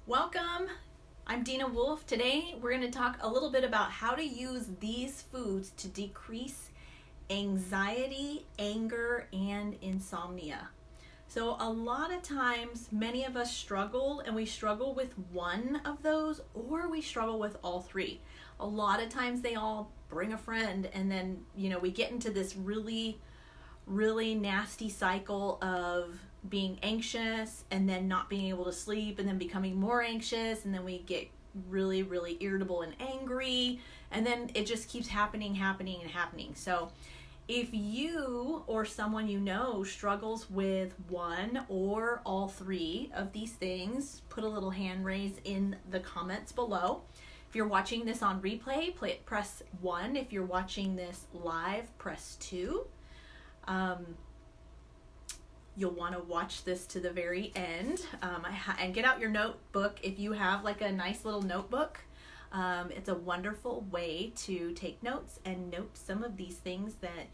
Welcome. I'm Dena Woulfe. Today we're going to talk a little bit about how to use these foods to decrease anxiety, anger, and insomnia. So a lot of times many of us struggle, and we struggle with one of those or we struggle with all three. A lot of times they all bring a friend, and then we get into this really nasty cycle of being anxious and then not being able to sleep and then becoming more anxious, and then we get really irritable and angry, and then it just keeps happening. So if you or someone you know struggles with one or all three of these things, put a little hand raise in the comments below. If you're watching this on replay, press 1. If you're watching this live, press 2. You'll want to watch this to the very end, and get out your notebook if you have like a nice little notebook. It's a wonderful way to take notes and note some of these things that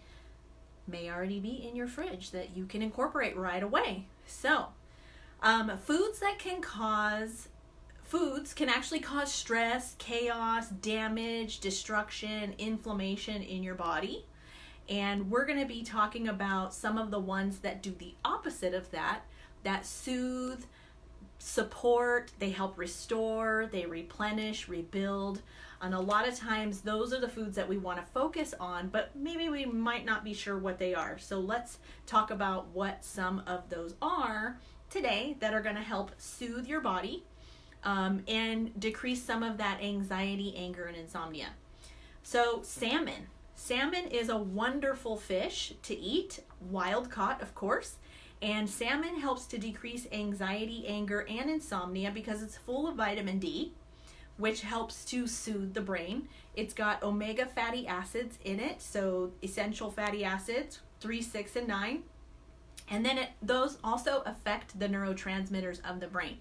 may already be in your fridge that you can incorporate right away. So, foods can actually cause stress, chaos, damage, destruction, inflammation in your body. And we're going to be talking about some of the ones that do the opposite of that soothe, support, they help restore, they replenish, rebuild. And a lot of times those are the foods that we want to focus on, but maybe we might not be sure what they are. So let's talk about what some of those are today that are going to help soothe your body and decrease some of that anxiety, anger, and insomnia. So salmon. Salmon is a wonderful fish to eat, wild caught, of course, and salmon helps to decrease anxiety, anger, and insomnia because it's full of vitamin D, which helps to soothe the brain. It's got omega fatty acids in it, so essential fatty acids, 3, 6, and 9, and then those also affect the neurotransmitters of the brain.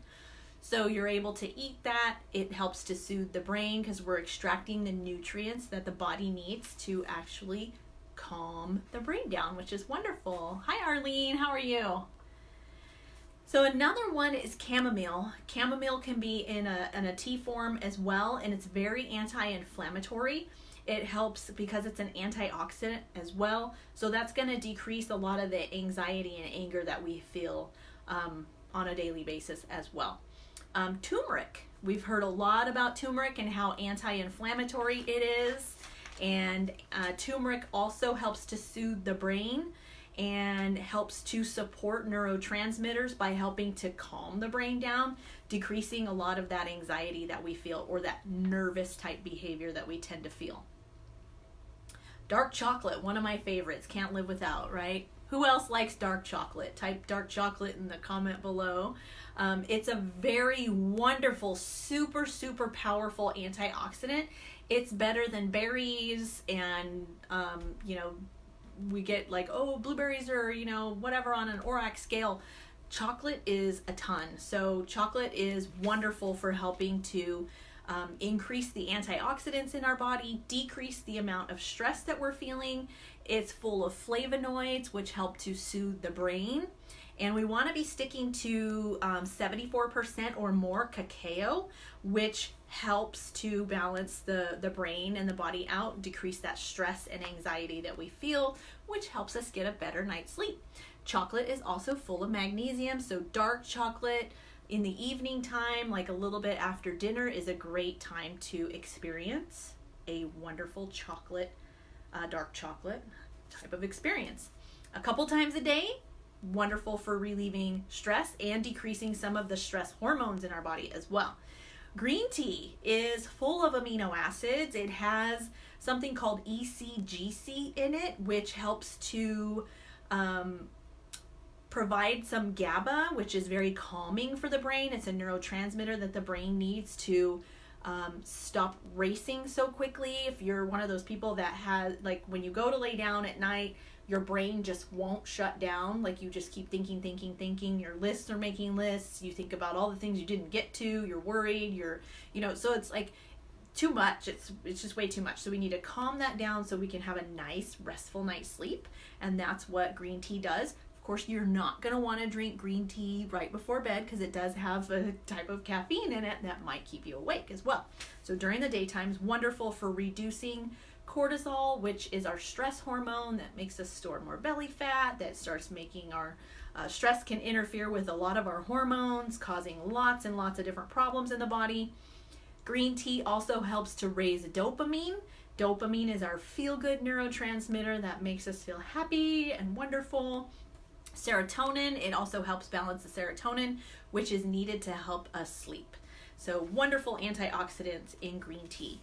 So you're able to eat that. It helps to soothe the brain because we're extracting the nutrients that the body needs to actually calm the brain down, which is wonderful. Hi, Arlene. How are you? So another one is chamomile. Chamomile can be in a tea form as well, and it's very anti-inflammatory. It helps because it's an antioxidant as well. So that's going to decrease a lot of the anxiety and anger that we feel on a daily basis as well. Turmeric. We've heard a lot about turmeric and how anti-inflammatory it is. And turmeric also helps to soothe the brain and helps to support neurotransmitters by helping to calm the brain down, decreasing a lot of that anxiety that we feel or that nervous type behavior that we tend to feel. Dark chocolate, one of my favorites, can't live without, right? Who else likes dark chocolate? Type dark chocolate in the comment below. It's a very wonderful, super powerful antioxidant. It's better than berries, and we get like, blueberries are, whatever on an ORAC scale. Chocolate is a ton. So chocolate is wonderful for helping to increase the antioxidants in our body, decrease the amount of stress that we're feeling. It's full of flavonoids, which help to soothe the brain. And we want to be sticking to 74% or more cacao, which helps to balance the brain and the body out, decrease that stress and anxiety that we feel, which helps us get a better night's sleep. Chocolate is also full of magnesium, so dark chocolate in the evening time, like a little bit after dinner, is a great time to experience a wonderful chocolate, dark chocolate type of experience. A couple times a day, wonderful for relieving stress and decreasing some of the stress hormones in our body as well. Green tea is full of amino acids. It has something called ECGC in it, which helps to provide some GABA, which is very calming for the brain. It's a neurotransmitter that the brain needs to stop racing so quickly. If you're one of those people that has, like, when you go to lay down at night, your brain just won't shut down. Like, you just keep thinking. Your lists are making lists. You think about all the things you didn't get to. You're worried. So it's like too much. It's just way too much. So we need to calm that down so we can have a nice, restful night's sleep. And that's what green tea does. Of course, you're not going to want to drink green tea right before bed because it does have a type of caffeine in it that might keep you awake as well. So during the daytime is wonderful for reducing cortisol, which is our stress hormone that makes us store more belly fat, that starts making our stress can interfere with a lot of our hormones, causing lots and lots of different problems in the body. Green tea also helps to raise dopamine. Dopamine is our feel-good neurotransmitter that makes us feel happy and wonderful. Serotonin, it also helps balance the serotonin, which is needed to help us sleep. So wonderful antioxidants in green tea.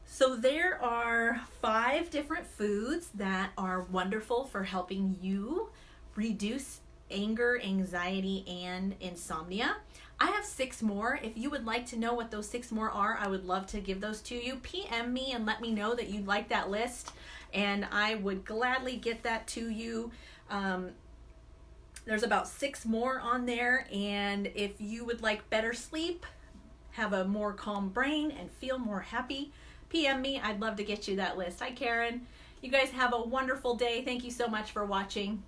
So there are 5 different foods that are wonderful for helping you reduce anger, anxiety, and insomnia. I have 6 more. If you would like to know what those 6 more are, I would love to give those to you. PM me and let me know that you'd like that list, and I would gladly get that to you. There's about 6 more on there, and if you would like better sleep, have a more calm brain, and feel more happy, PM me. I'd love to get you that list. Hi, Karen. You guys have a wonderful day. Thank you so much for watching.